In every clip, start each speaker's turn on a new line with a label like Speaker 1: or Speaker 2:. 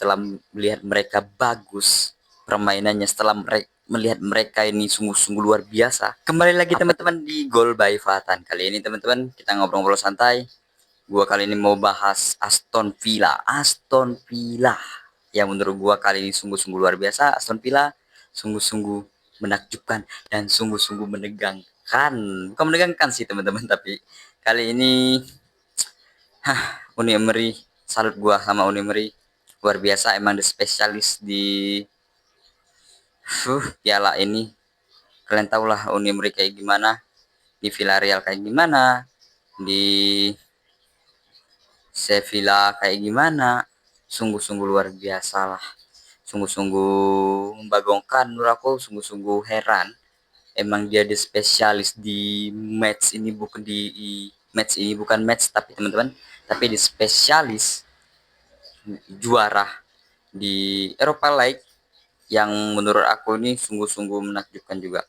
Speaker 1: setelah melihat mereka bagus permainannya, setelah melihat mereka ini sungguh-sungguh luar biasa. Kembali lagi teman-teman di Goal by Fatan. Kali ini teman-teman kita ngobrol-ngobrol santai. Gua kali ini mau bahas Aston Villa. Aston Villa yang menurut gua kali ini sungguh-sungguh luar biasa. Aston Villa sungguh-sungguh menakjubkan dan sungguh-sungguh menegangkan. Bukan menegangkan sih teman-teman, tapi kali ini Unai Emery, salut gua sama Unai Emery. Luar biasa, emang the spesialis di piala ini. Kalian tau lah Unai Emery kayak gimana, di Villarreal kayak gimana, di Sevilla kayak gimana. Sungguh-sungguh luar biasa lah, sungguh-sungguh membagongkan menurut aku, sungguh-sungguh heran. Emang dia di spesialis di match ini, bukan di match ini, bukan match tapi teman-teman, tapi di spesialis juara di Eropa League yang menurut aku ini sungguh-sungguh menakjubkan juga.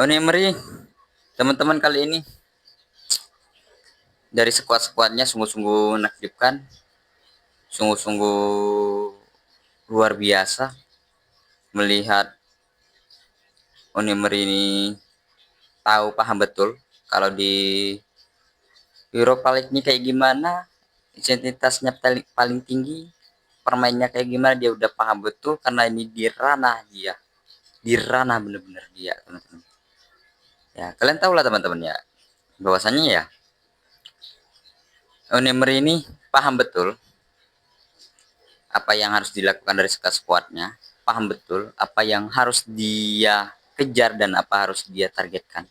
Speaker 1: Unai Emery, teman-teman, kali ini dari skuad-skuadnya sungguh-sungguh menakjubkan, sungguh-sungguh luar biasa melihat Unai Emery ini tahu, paham betul kalau di Europa League ini kayak gimana, intensitasnya paling tinggi, permainnya kayak gimana, dia udah paham betul karena ini di ranah dia, di ranah bener-bener dia teman-teman. Ya kalian tahu lah teman-teman ya, bahwasannya ya Unai Emery ini paham betul apa yang harus dilakukan dari skuadnya, paham betul apa yang harus dia kejar dan apa harus dia targetkan.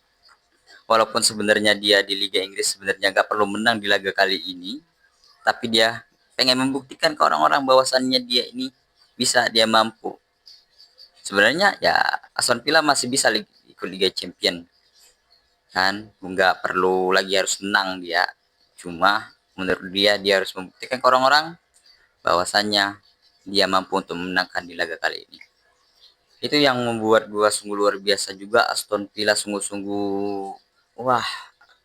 Speaker 1: Walaupun sebenarnya dia di Liga Inggris sebenarnya nggak perlu menang di laga kali ini, tapi dia pengen membuktikan ke orang-orang bahwasannya dia ini bisa, dia mampu. Sebenarnya ya Aston Villa masih bisa ikut Liga Champion kan, nggak perlu lagi harus menang dia. Cuma menurut dia harus membuktikan ke orang-orang bahwasannya dia mampu untuk menangkan di laga kali ini. Itu yang membuat gua sungguh luar biasa juga. Aston Villa sungguh-sungguh, wah,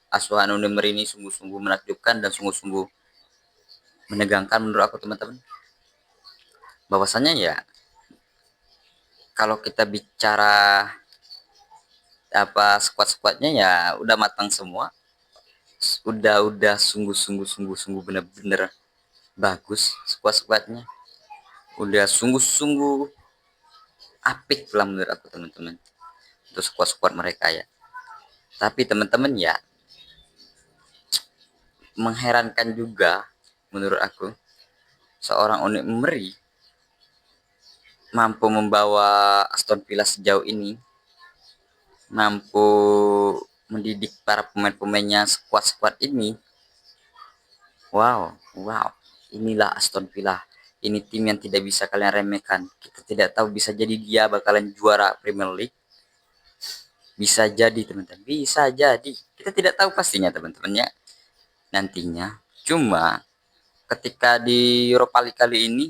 Speaker 1: asuhan Unai Emery ini sungguh-sungguh menakjubkan dan sungguh-sungguh menegangkan menurut aku teman-teman. Bahwasannya ya kalau kita bicara apa skuad-skuadnya ya udah matang semua. Udah sungguh-sungguh bener-bener bagus skuad-skuadnya. Udah sungguh-sungguh apik lah menurut aku teman-teman. Untuk skuad-skuad mereka ya. Tapi teman-teman ya, mengherankan juga menurut aku, seorang Unai Emery mampu membawa Aston Villa sejauh ini, mampu mendidik para pemain-pemainnya, skuad-skuad ini. Wow, inilah Aston Villa. Ini tim yang tidak bisa kalian remehkan. Kita tidak tahu, bisa jadi dia bakalan juara Premier League. Bisa jadi teman-teman, bisa jadi. Kita tidak tahu pastinya teman-teman ya, nantinya. Cuma ketika di Europa League kali ini,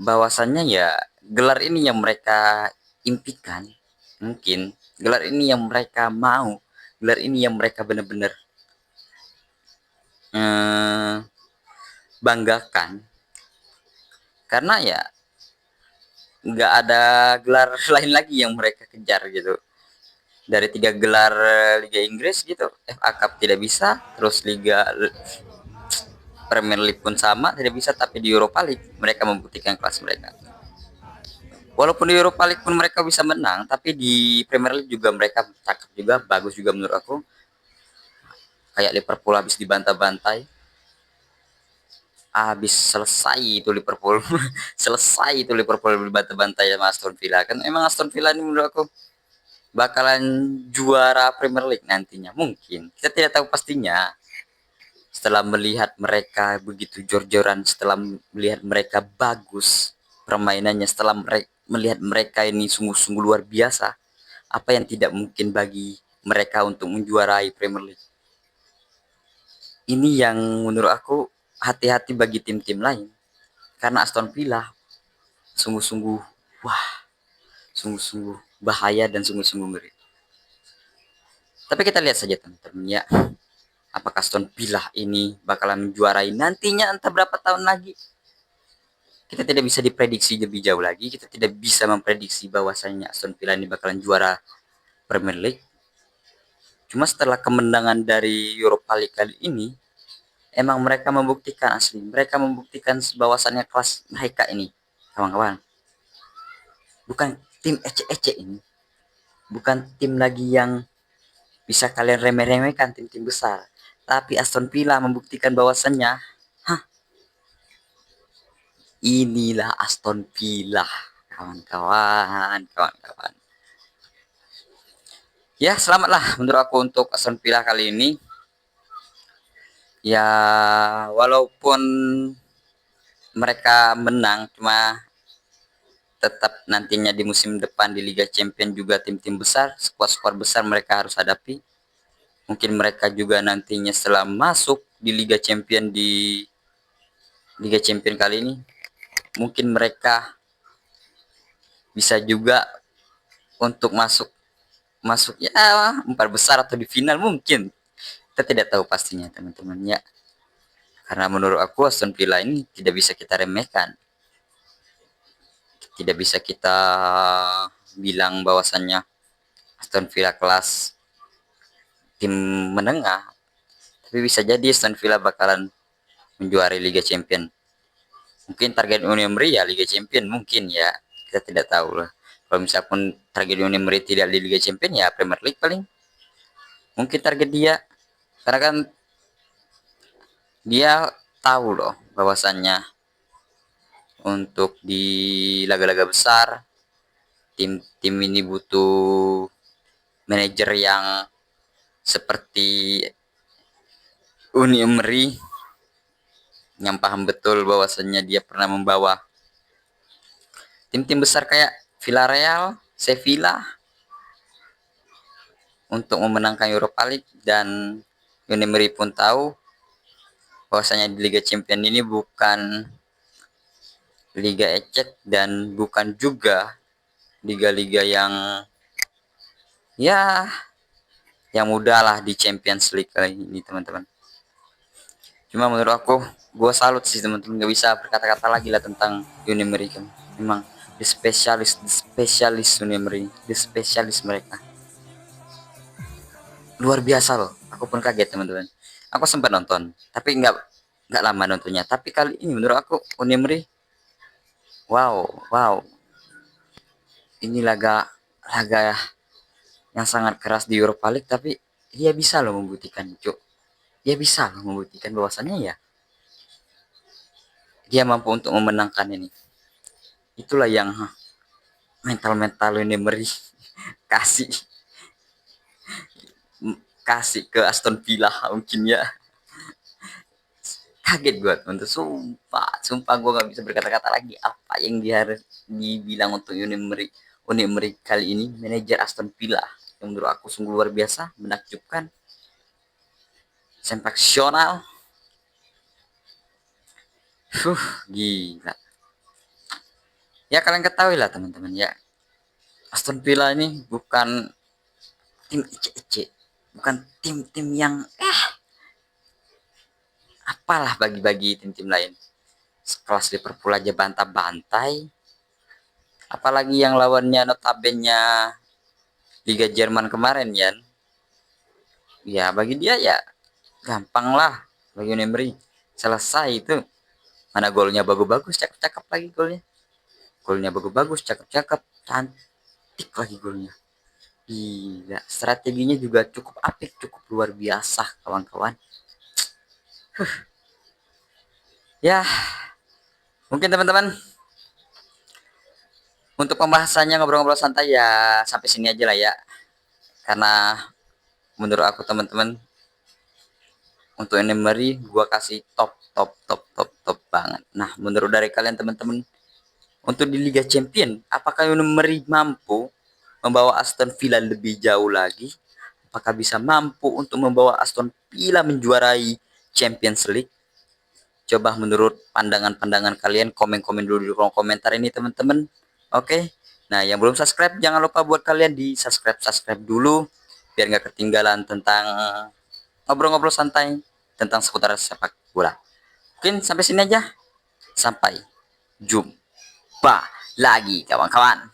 Speaker 1: bahwasannya ya gelar ini yang mereka impikan, mungkin gelar ini yang mereka mau, gelar ini yang mereka benar-benar banggakan, karena ya nggak ada gelar lain lagi yang mereka kejar gitu. Dari 3 gelar Liga Inggris gitu, FA Cup tidak bisa, terus Liga Premier League pun sama tidak bisa, tapi di Europa League mereka membuktikan kelas mereka. Walaupun di Europa League pun mereka bisa menang, tapi di Premier League juga mereka cakep juga, bagus juga menurut aku. Kayak Liverpool habis dibantai-bantai, habis selesai itu Liverpool selesai itu Liverpool dibantai-bantai sama Aston Villa. Kan emang Aston Villa ini menurut aku bakalan juara Premier League nantinya, mungkin kita tidak tahu pastinya. Setelah melihat mereka begitu jor-joran, setelah melihat mereka bagus permainannya, setelah melihat mereka ini sungguh-sungguh luar biasa, apa yang tidak mungkin bagi mereka untuk menjuarai Premier League. Ini yang menurut aku hati-hati bagi tim-tim lain, karena Aston Villa sungguh-sungguh, wah, sungguh-sungguh bahaya dan sungguh-sungguh ngeri. Tapi kita lihat saja teman-teman ya, Apakah Aston Villa ini bakalan menjuarai nantinya entah berapa tahun lagi? Kita tidak bisa diprediksi lebih jauh lagi. Kita tidak bisa memprediksi bahwasanya Aston Villa ini bakalan juara Premier League. Cuma setelah kemenangan dari Europa League kali ini, emang mereka membuktikan asli. Mereka membuktikan bahwasannya kelas mereka ini, kawan-kawan. Bukan tim ecek-ecek ini. Bukan tim lagi yang bisa kalian remeh-remehkan, tim-tim besar. Tapi Aston Villa membuktikan bahwasannya, inilah Aston Villa, kawan-kawan, kawan-kawan. Ya, selamatlah menurut aku untuk Aston Villa kali ini. Ya, walaupun mereka menang, cuma tetap nantinya di musim depan di Liga Champions juga tim-tim besar, skuad-skuad besar mereka harus hadapi. Mungkin mereka juga nantinya setelah masuk di Liga Champions kali ini, mungkin mereka bisa juga untuk masuk ya empat besar atau di final mungkin. Kita tidak tahu pastinya teman-teman ya. Karena menurut aku Aston Villa ini tidak bisa kita remehkan. Tidak bisa kita bilang bahwasannya Aston Villa kelas tim menengah. Tapi bisa jadi Aston Villa bakalan menjuari Liga Champion. Mungkin target Unai Emery ya Liga Champion mungkin ya. Kita tidak tahu lah. Kalau misalkan target Unai Emery tidak di Liga Champion ya Premier League paling. Mungkin target dia. Karena kan dia tahu loh bahwasannya untuk di laga-laga besar tim-tim ini butuh manajer yang seperti Unai Emery yang paham betul bahwasannya dia pernah membawa tim-tim besar kayak Villarreal, Sevilla untuk memenangkan Europa League. Dan Unai Emery pun tahu bahwasanya di Liga Champions ini bukan liga ecek dan bukan juga liga-liga ya yang mudah lah di Champions League kali ini teman-teman. Cuma menurut aku gue salut sih teman-teman, gak bisa berkata-kata lagi lah tentang Unai Emery kan. Memang the spesialis Unai Emery, the spesialis mereka luar biasa loh. Aku pun kaget teman-teman. Aku sempat nonton tapi nggak lama nontonnya. Tapi kali ini menurut aku Unai Emery wow ini laga yang sangat keras di Europa League, tapi dia bisa loh membuktikan cuk. Dia bisa loh membuktikan bahwasannya ya dia mampu untuk memenangkan ini. Itulah yang mental ini Emery kasih kasih ke Aston Villa mungkin ya. Kaget gue teman, sumpah gue gak bisa berkata-kata lagi apa yang dia harus dibilang untuk Unai Emery kali ini, manajer Aston Villa yang menurut aku sungguh luar biasa, menakjubkan, sensasional. Gila ya, kalian ketahui lah teman-teman ya, Aston Villa ini bukan tim ece-ece, bukan tim-tim yang apalah bagi-bagi tim-tim lain. Sekelas Liverpool aja bantah-bantai, apalagi yang lawannya notabene Liga Jerman kemarin ya. Ya bagi dia ya gampang lah, bagi Emery selesai itu. Mana golnya bagus-bagus, cakep-cakep lagi golnya bagus-bagus, cakep-cakep, cantik lagi golnya. Gila, strateginya juga cukup apik, cukup luar biasa kawan-kawan. Ya mungkin teman-teman untuk pembahasannya ngobrol-ngobrol santai ya sampai sini aja lah ya. Karena menurut aku teman-teman untuk Emery gua kasih top banget. Nah menurut dari kalian teman-teman, untuk di Liga Champion apakah Emery mampu membawa Aston Villa lebih jauh lagi? Apakah bisa mampu untuk membawa Aston Villa menjuarai Champions League? Coba menurut pandangan-pandangan kalian, komen-komen dulu di kolom komentar ini teman-teman. Oke. Nah, yang belum subscribe jangan lupa buat kalian di subscribe dulu biar nggak ketinggalan tentang ngobrol-ngobrol santai tentang seputar sepak bola. Mungkin sampai sini aja. Sampai jumpa lagi kawan-kawan.